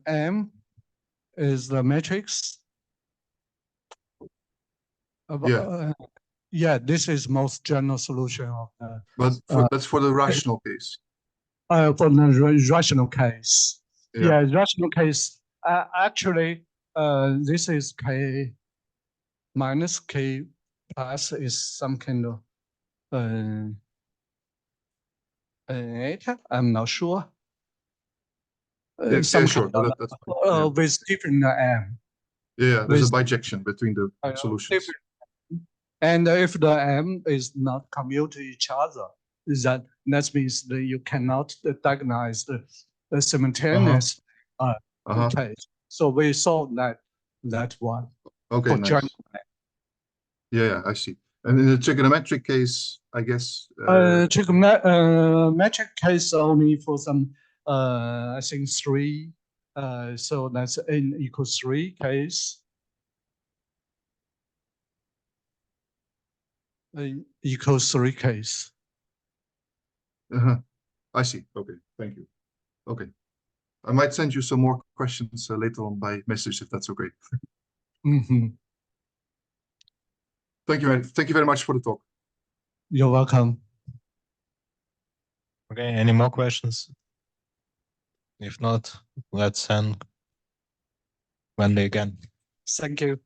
Speaker 2: M is the matrix. Yeah, this is most general solution of the.
Speaker 4: But that's for the rational case.
Speaker 2: For the rational case. Yeah, rational case. Actually, this is K minus K plus is some kind of 8. I'm not sure.
Speaker 4: Yeah, sure. That's
Speaker 2: with different M.
Speaker 4: Yeah, there's a bijection between the solutions.
Speaker 2: And if the M is not commute to each other, that means that you cannot diagonalize the simultaneous case. So we solved that one.
Speaker 4: Okay, nice. Yeah, I see. And in the trigonometric case, I guess.
Speaker 2: Trigonometric case only for some, I think 3. So that's n equals 3 case. Equals 3 case.
Speaker 4: I see. Okay, thank you. Okay, I might send you some more questions later on by message if that's okay.
Speaker 2: Mhm.
Speaker 4: Thank you very much for the talk.
Speaker 2: You're welcome.
Speaker 1: Okay, any more questions? If not, let's thank Wen-Li again.
Speaker 3: Thank you.